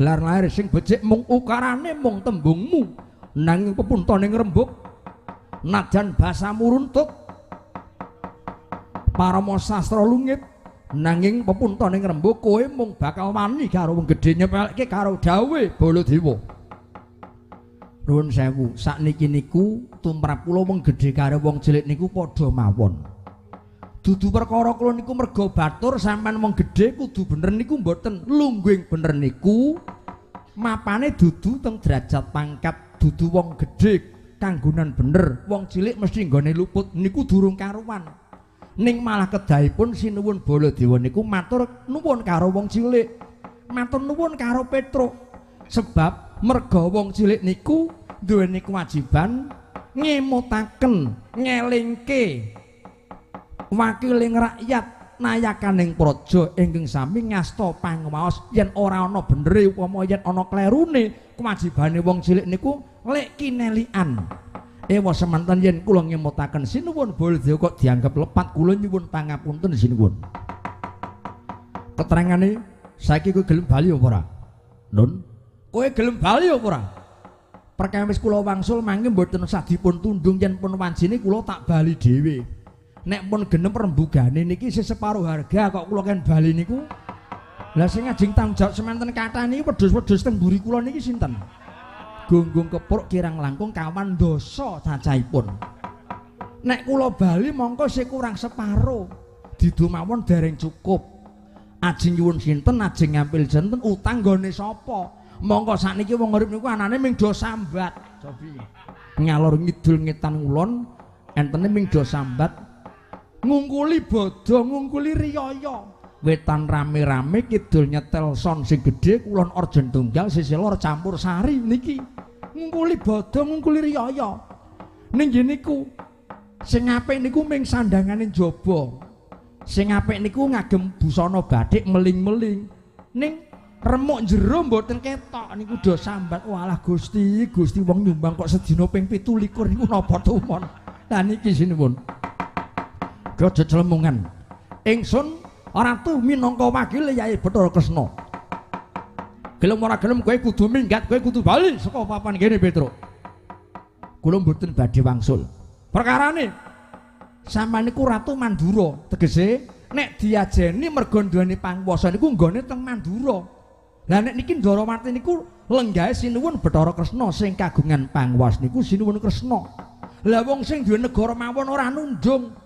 gelar lahir sing becik mung ukarane mung tembungmu nanging pepuntane ngrembug najan basamu runtut parama sastra lungit nanging pepuntane ngrembug kowe mung bakal wani karo wong gedhe nyepelke karo dawuhe Baladewa. Nuwun sewu, sakniki niku tumrap kula wong gedhe karo wong cilik niku padha mawon. Dudu perkara kula niku merga batur sampean wong gedhe kudu bener niku mboten lungguing bener niku mapane dudu teng derajat pangkat dudu wong gedhe kanggonan bener wong cilik mesti nggone luput niku durung karuan ning malah kedahipun sinuwun Baladewa niku matur nuwun karo wong cilik matur nuwun karo Petruk sebab merga wong cilik niku duweni kewajiban ngemutaken ngelingke wakiling rakyat nayakaning praja ingkang sami ngasta panguwaos yen ora ana benere upama yen ana klerune kewajibane wong cilik niku lek kinelian ewa semanten yen kula ngemutaken sinuwun Baladewa kok dianggap lepat kula nyuwun pangapunten sinuwun keterangane saiki kowe gelem bali apa ora Nun kowe gelem bali apa ora perkawis kula wangsul mangke mboten usah dipun tundung yen pun wanjine kula tak bali dhewe nek pun genep rembugane niki separuh harga kok kula kan bali niku. Lah sing ngajeng tanggung jawab semanten kathah niki wedhus-wedhus teng mburi kula niki sinten? Gunggung kepuruk kirang langkung kawan dosa cacahipun. Nek kula bali mongko sing kurang separo. Didu mawon dereng cukup. Ajeng nyuwun sinten, ajeng ngampil jenten, utang nggone sapa? Mongko sakniki wong urip niku anane ming do sambat. Jobi. Ngalor ngidul ngetan ngulon entene ming do sambat. Ngungkuli bodo, ngungkuli riyaya. Wetan rame-rame kidul nyetel son sing gedhe, kulon orjen tunggal, sisi lor campur sari niki. Ngungkuli bodo, ngungkuli riyaya. Ning niku sing apik niku ming sandangane jaba. Sing apik niku ngagem busana bathik meling-meling. Ning remuk jero mboten ketok niku do sambat. Walah Gusti, Gusti wong nyumbang kok sedina ping 17 niku napa tumon. Lah niki sinuwun. Aja celemungan. Ingsun ratu minangka wakil Yai Bathara Kresna. Gelem ora gelem kowe kudu minggat, kowe kudu bali saka papan kene Petruk. Kula mboten badhe wangsul. Perkarane sampeyan niku Ratu Mandura, tegese nek diajeni merga duweni panguwasa niku nggone teng Mandura. Lah nek niki Ndarawati niku lenggahe sinuwun Bathara Kresna sing kagungan panguwas niku sinuwun Kresna. Lah wong sing duwe negara mawon ora nundung.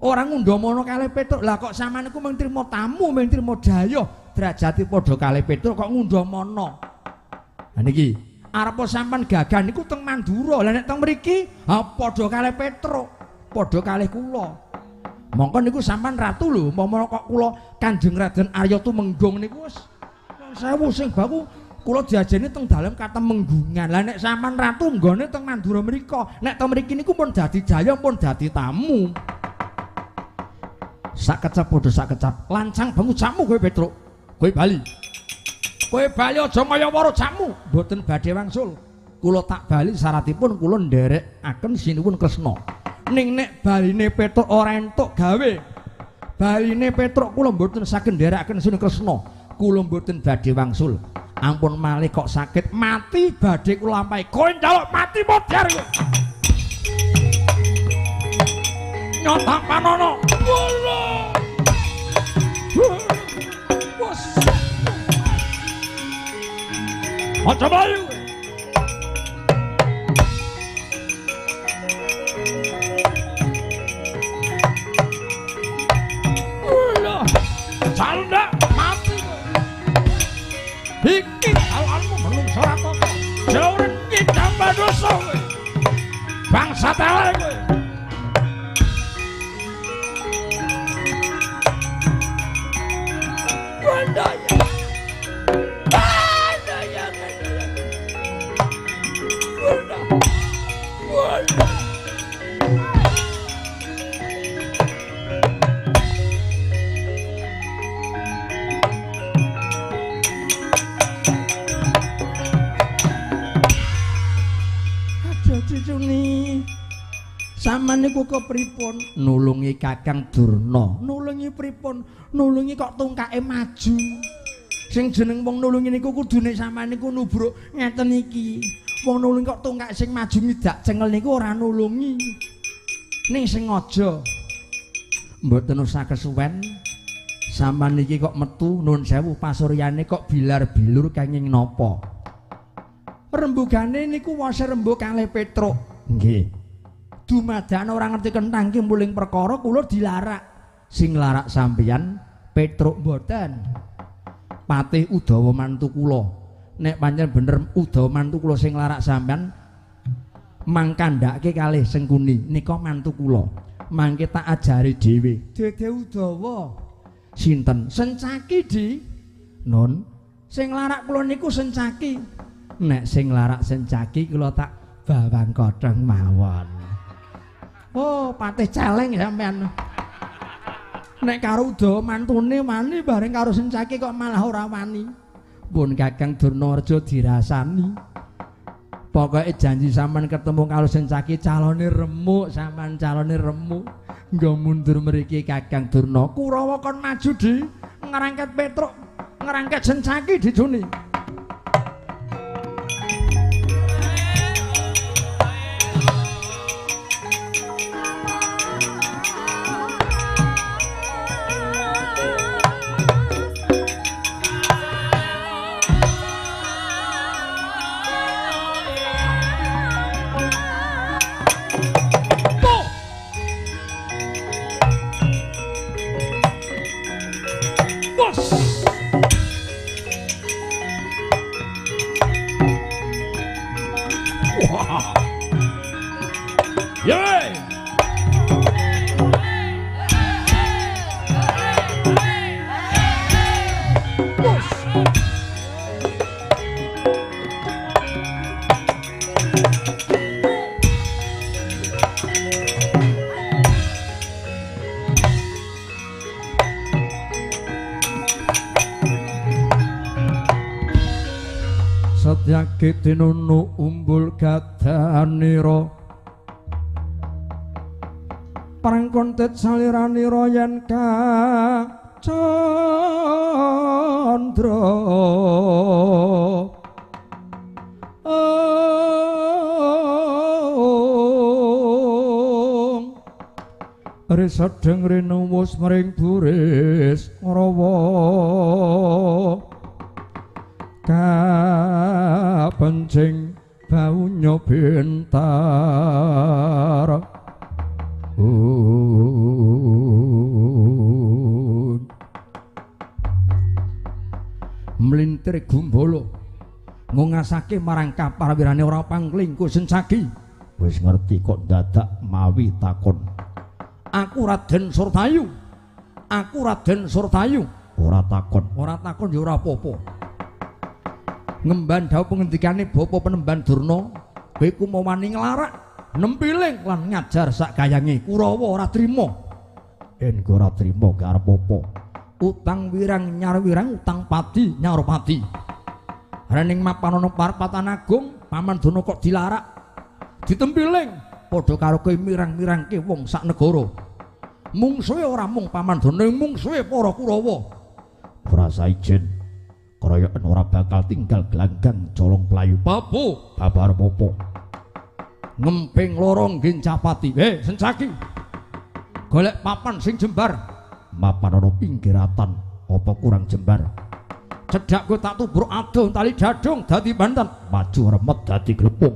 Orang ngundomono kalih Petruk. Lah kok sampean niku mung trima tamu, mung trima dayoh, derajate padha kalih Petruk kok ngundomono. Lah niki arep sampean gagah niku teng Mandura. Lah nek teng mriki padha kalih Petruk, padha kalih kula. Mongko niku sampean ratu lho, umpama kok kula Kanjeng Raden Arya Tumenggung niku wis sewu sing baku kula diajeni teng dalem katemenggungan. Lah nek sampean ratu nggone teng Mandura mrika, nek teng mriki niku pun dadi dayoh, pun dadi tamu. Sakecap padha sakecap lancang bangu jamu kowe Petruk kowe bali aja kaya waro jamu mboten badhe wangsul kula tak bali syaratipun kula nderekaken sinuwun Kresna ning nek baline Petruk ora entuk gawe baline Petruk kula mboten saged nderekaken sinuwun Kresna kula mboten badhe wangsul ampun malih kok sakit mati badhe kula lampahi kowe njaluk mati modar nyotak panono aja bayu calda mati iki alanmu menungso ora apa jauh kita dosa bangsa tele kowe Saman niku kepripun nulungi Kakang Durna. Nulungi pripun? Nulungi kok tungkake maju. Sing jeneng wong nulungi niku kudune sampeyan niku nubruk ngeten iki. Wong nulungi kok tungkak sing maju midak cengel niku ora nulungi. Ning sengaja mboten usah kesuwen. Sampeyan niki kok metu nun sewu pasuryane kok bilar-bilur kenging napa? Rembugane niku wase rembug kalih Petruk. Nggih. Dumadan ora ngerti kentang ki muling perkara kula dilarak. Sing larak sampeyan Petruk mboten. Patih Udawa mantu kula. Nek pancen bener Udawa mantu kula sing larak sampeyan mangkandhake kalih Sengkuni nika mantu kula. Mangke tak ajari dhewe. Dede Udawa. Sinten? Sencaki, Di. Nun, sing larak kula niku Sencaki. Nek sing larak Sencaki kula tak bawang kodhong mawon. Oh, patih celeng sampean. Nek karo Udawa mantune wani bareng karo Sencaki kok malah ora wani. Pun Kakang Durnawarja dirasani. Pokoke janji sampean ketemu karo Sencaki calone remuk, sampean calone remuk. Nggo mundur mriki Kakang Durna. Kurawa kon maju Di, ngrangket Petruk, ngrangket Sencaki dijuni. Satyaki tinunu umbul gadanira parang kontet saliranira yen ka candra risadeng rinuwus mring buris rawa kapencing baunya bentar mlintir gumbala ngungasake marang kaparwirane ora panglingku Sencaki. Wis ngerti kok dadak mawi takon. Aku Raden Surtayu. Aku Raden Surtayu. Ora takon ya ora apa-apa. Ngemban dawuh pengendikane Bapa Penemban Durna, kowe ku mawani nglarak, nempiling lan ngajar sak gayange. Kurawa ora trima. Yen ora trima gak arep apa. Utang wirang nyar wirang, utang pati nyar pati. Rening mapan ana parpatan agung, Paman Durna kok dilarak. Ditempiling padha karo kowe mirang-mirangke wong sak negara. Mungsuhe ora mung Paman Durna, mungsuhe para Kurawa. Ora saijen. Kerajaan ora bakal tinggal gelanggang colong pelayu papo babar popo ngemping lorong Gencapati. Sencaki golek papan sing jembar. Mapan ana pinggiratan apa kurang jembar. Cedhak kowe tak tubruk adoh tali dadung dadi banten, maju remet dadi glepung.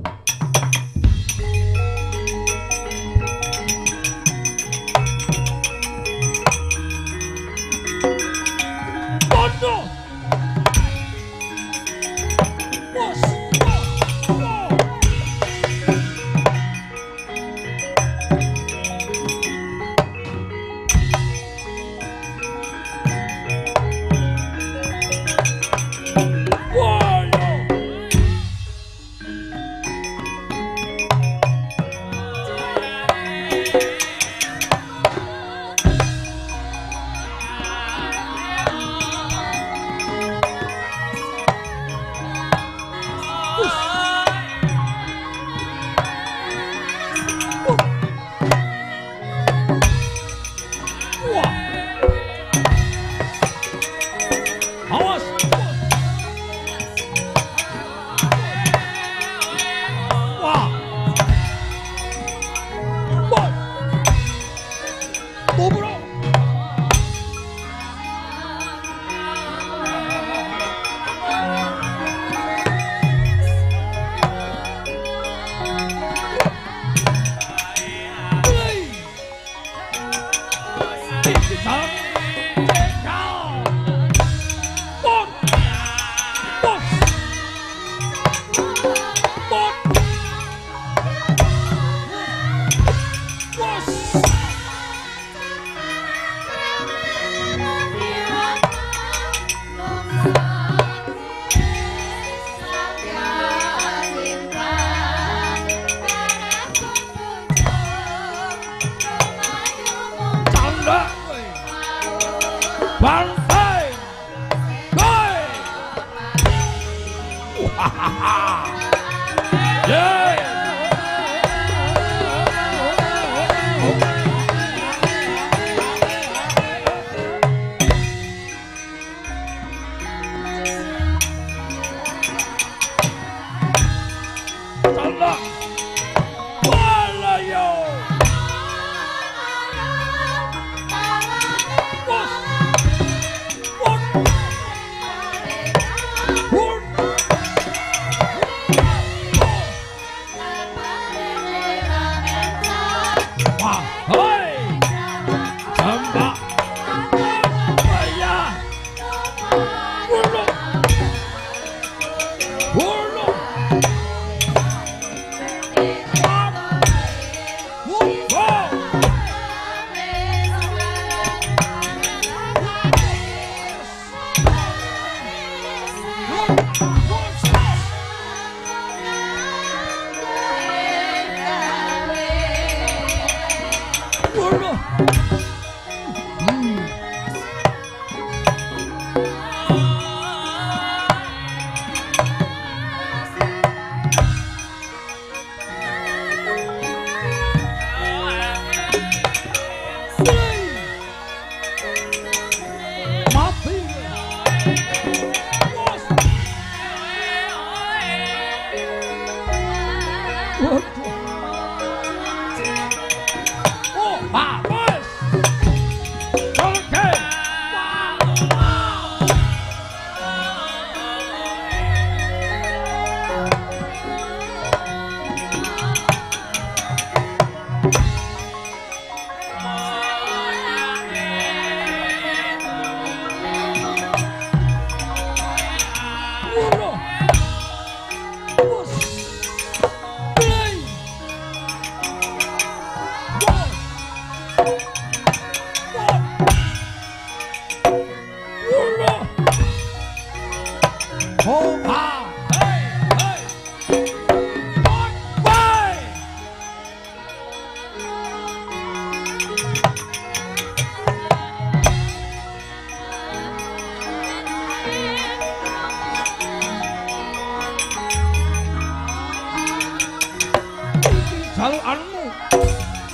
jalukanmu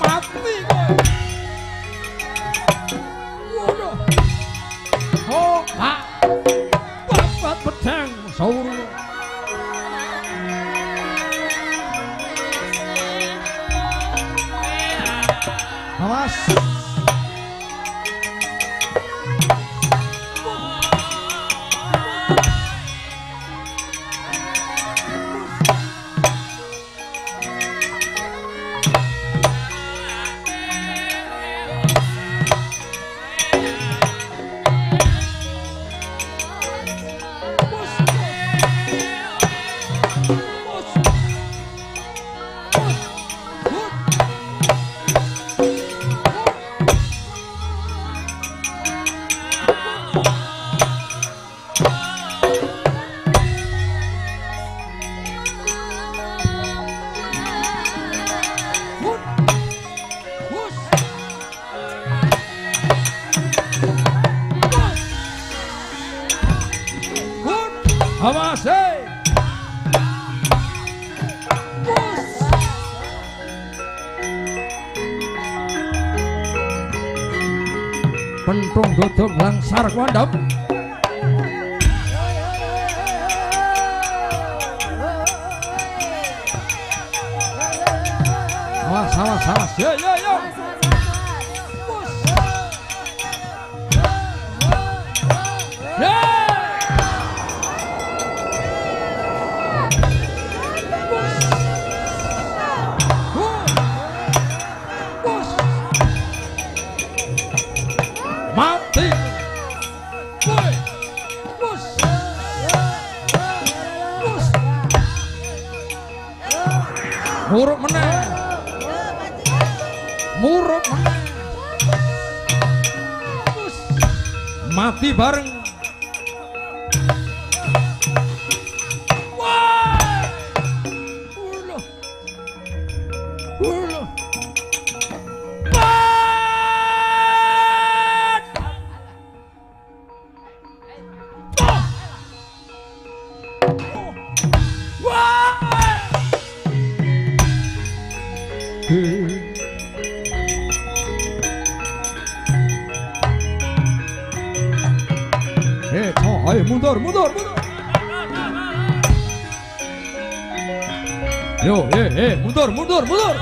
mati kowe. Waduh. Oh, ha. Babat pedang sauru. Awas. Awas, hey! Pentung godhong langsar kuandhap. Awas, awas, awas. Yo, yo, yo. Mati. Woi. Bos. Bos. Muruk meneh. Muruk meneh. Bos. Mati bareng. Woi. Uloh. Uloh. Ayo mundur. Yo, mundur.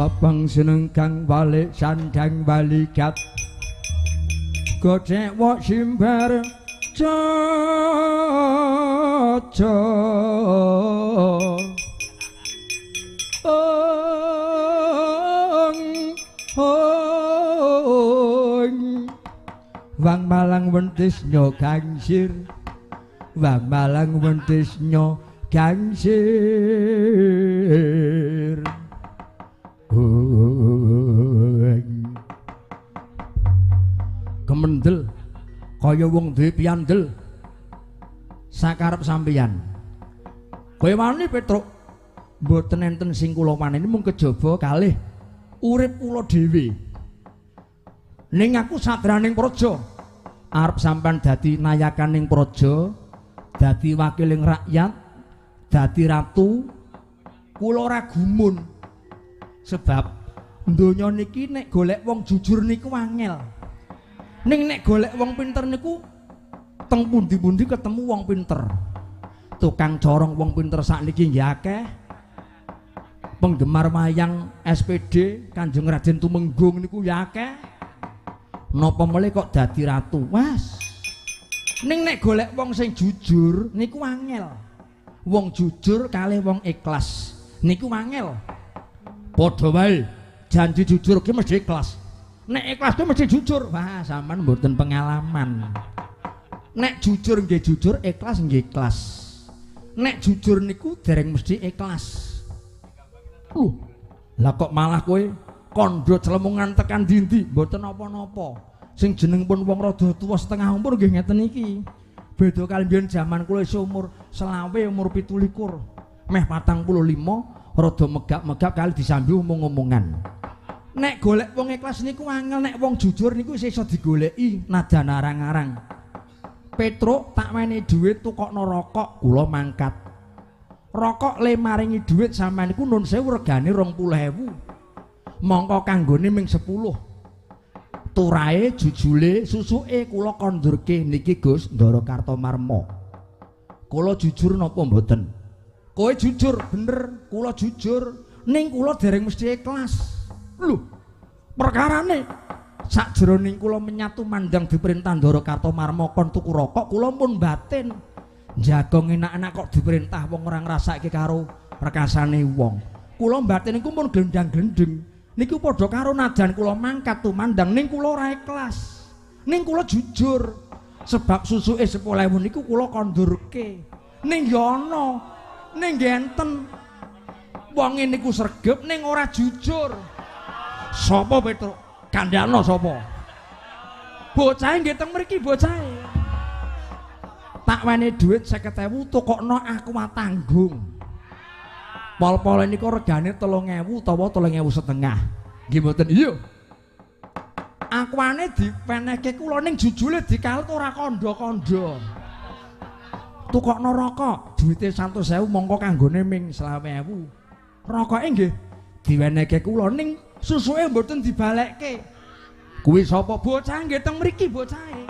Babang seneng kang balik sandang balikat gocek wok simbar coco wang malang wentis nyo gangsir wang malang wentis nyo gangsir kemendel kaya wong duwe piandel sakarep sampeyan kowe wani Petruk mboten enten sing kula maneni mung kejaba kalih urip kula dhewe ning aku sadraning praja arep sampean dadi nayakaning praja dadi wakiling rakyat dadi ratu kula ora gumun sebab donya niki nek golek wong jujur niku angel ning nek golek wong pinter niku teng pundi-pundi ketemu wong pinter tukang corong wong pinter sakniki nggih akeh penggemar wayang SPD Kanjeng Raden Tumenggung niku ya akeh napa melih kok dadi ratu was ning nek golek wong sing jujur niku angel wong jujur kalih wong ikhlas niku angel padha wae janji jujur ki mesti ikhlas nek ikhlas ki mesti jujur wah sampean mboten pengalaman nek jujur nggih jujur ikhlas nggih ikhlas nek jujur niku dereng mesti ikhlas lah kok malah kowe kandha clemungan tekan dindi mboten apa-napa sing jeneng pun wong rada tuwa setengah umur nggih ngeten iki beda kali mbiyen jaman kula isih umur 20 umur 17 meh 45 rada megap-megap kali disambi omong-omongan nek golek wong ikhlas niku angel nek wong jujur niku isih iso digoleki nadan arang-arang Petruk tak menehi dhuwit tukokno rokok kula mangkat rokok le maringi dhuwit sampean niku nun sewu regane 20.000 mongko kanggone ming 10 turahe jujule susuke kula kondurke niki Gus Ndara Kartomarma kula jujur napa mboten kowe jujur bener kula jujur ning kula dereng mesti ikhlas lho perkarane sakjroning kula menyatu mandang diperintah Ndara Kartomarma kon tuku rokok kula pun batin jagong enak-enak kok diperintah wong ora ngrasake karo rekasane wong kula batin niku pun glendang-glendeng niku padha karo najan kula mangkat tumandang ning kula ora ikhlas ning kula jujur sebab susuke 10.000 niku kula kondurke ning ya ana ning enten wong niku sregep ning ora jujur sapa Petruk kandhano sapa bocahe nggih teng mriki bocahe tak wene dhuwit 50.000 tukokno aku tanggung pol-pol niku regane 3.000 utawa 3.500 nggih mboten iya akuane dipenehke kula ning jujule dikalut ora kandha-kandha tukokno rokok duwite 100.000 mongko kanggone ming 20.000 rokoke nggih diwenehke kula ning susuke mboten dibalekke kuwi sapa bocah nggih teng mriki bocahe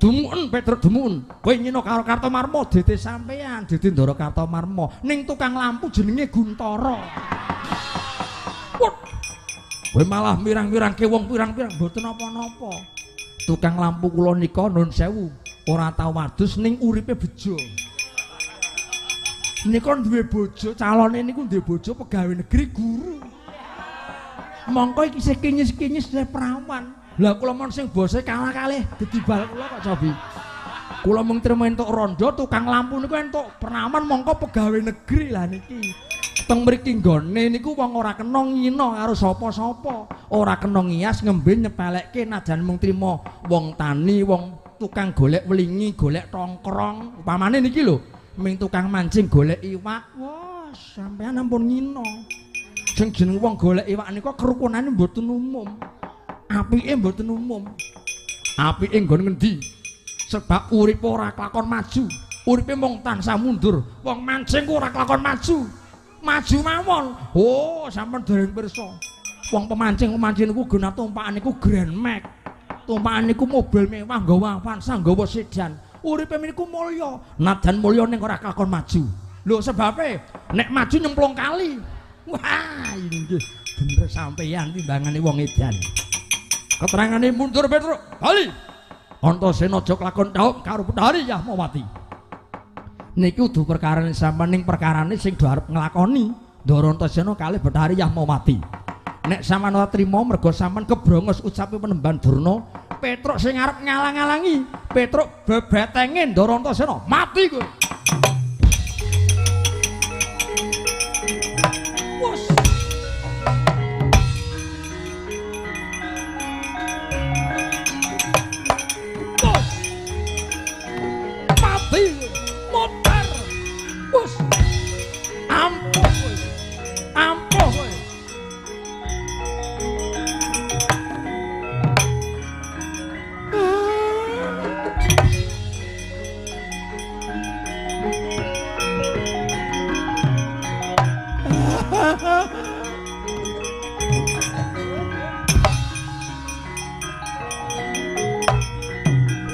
dumuken Petruk dumuken kowe nyino karo Kartomarma dite sampean dite Ndara Kartomarma ning tukang lampu jenenge Guntara kowe malah mirang-mirangke wong pirang-pirang mboten apa-napa tukang lampu kula nika nun sewu ora tau wadus ning uripe bejo nika duwe bojo calone niku duwe bojo pegawai negeri guru mongko iki sing kinyis-kinyis perawan lah kula mon sing bose kalah kalih dedibal kula kok cobi kula mung trimo entuk rondo tukang lampu niku entuk perawan mongko pegawai negeri lah niki Teng mriki nggone niku wong ora kena ngina karo sapa-sapa. Ora kena ngias ngembe nyepelekke najan mung trima wong tani, wong tukang golek welingi, golek tongkrong. Upamane niki lho, ming tukang mancing golek iwak. Wah, sampean ampun ngina. Sing jeneng wong golek iwak niku kerukunane mboten umum. Apike mboten umum. Apike nggon ngendi? Sebab urip ora kelakon maju. Uripe mung tansah mundur. Wong mancing ku ora kelakon maju. Maju mawon. Oh, sampean dereng pirsa. Wong pemancing niku guna tumpakan niku Grand Max. Tumpakan niku mobil mewah nggawa Avanza, nggawa sedan. Uripe niku mulya. Najan mulya ning ora kelakon maju. Lho sebabe nek maju nyemplung kali. Wah, ini nggih bener sampeyan timbangane wong edan. Keterangane mundur Petruk. Bali. Antasena aja kelakon dhaup karo Betari Yahmawati. Niki kudu perkarane sampeyan ning perkarane sing do arep nglakoni Ndara Antasena kalih Betari Yahmawati. Nek sampeyan ora trima mergo sampeyan kebrongos ucape penemban Durna, Petruk sing arep ngalang-alangi, Petruk bebetenge Ndara Antasena mati kowe. Wes. Mati. Motor. Wes. Ampuh kowe. Ampuh kowe.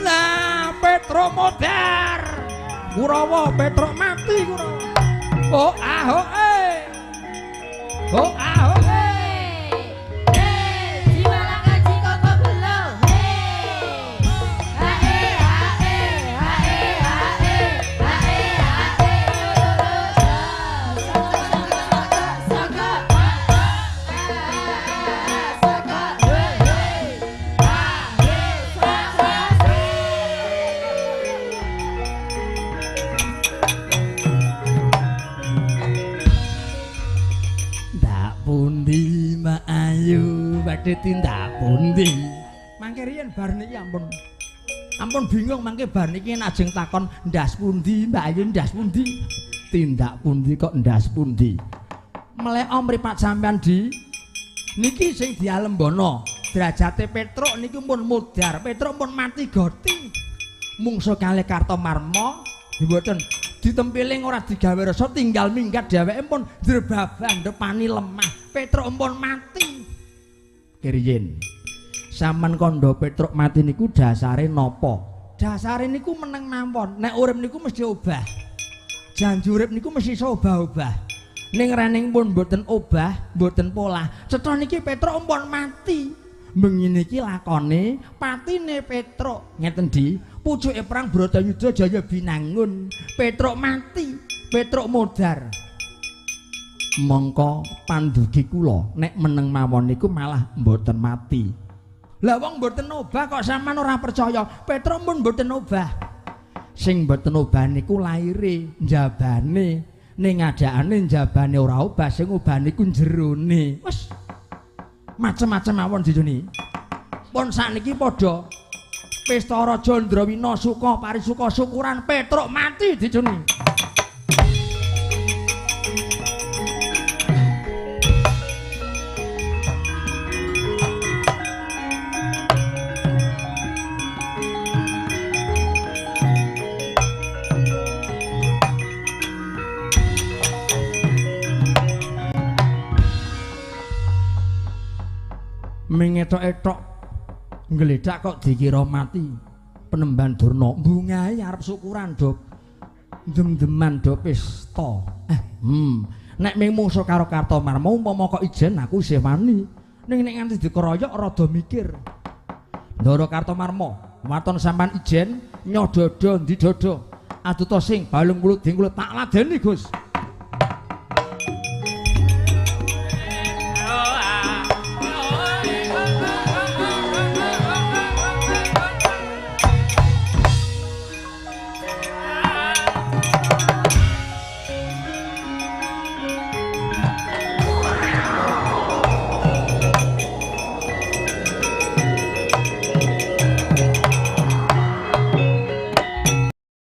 Lah Petruk modar. Kurawa Petruk mati Kurawa. Oh ah oh eh. Oh ah oh badhe tindak pundi? Mangke riyen bar niki ampun bingung mangke bar niki ajeng takon ndas pundi Mbak Ayu ndas pundi? Tindak pundi kok ndas pundi? Meleka mripat sampean di niki sing dialembono. Derajate Petruk niki pun mudhar, Petruk pun mati goti. Mungsuh kalih Kartomarma mboten ditempiling ora digawe rasa tinggal minggat dheweke pun drebaban depani lemah. Petruk pun mati. Kiriyen sampean kandha Petruk mati niku dasare napa? Dasare niku meneng mawon. Nek urip niku mesti obah. Janji urip niku mesti iso obah-obah. Ning rening pun mboten obah, mboten polah. Cetha niki Petruk pun mati. Bengi niki lakone patine Petruk. Ngeten di, pucuke perang Bratayuda Jaya Binangun. Petruk mati, Petruk modar. Mongko pandugi kula nek meneng mawon niku malah mboten mati. Lah wong mboten obah kok sampean ora percaya? Petruk pun mboten obah. Sing mboten obah niku laire, njabane. Ning adakane njabane ora obah, sing obah niku jerone. Wes macem-macem mawon dijuni. Pun sakniki padha pesta Raja Ndrawina suka parisuka syukuran Petruk mati dijuni. Mengetok-etok nggledak kok dikira mati. Penemban Durna bungahe arep syukuran do dem-deman do pesta. Nek mung mungsuh karo Kartomarma umpama kok ijen aku isih wani. Ning nek nganti dikeroyok rada mikir. Ndara Kartomarma, waton sampean ijen nyododo ndi dodo. Aduta sing balung kulit dingkulit tak ladeni, Gus.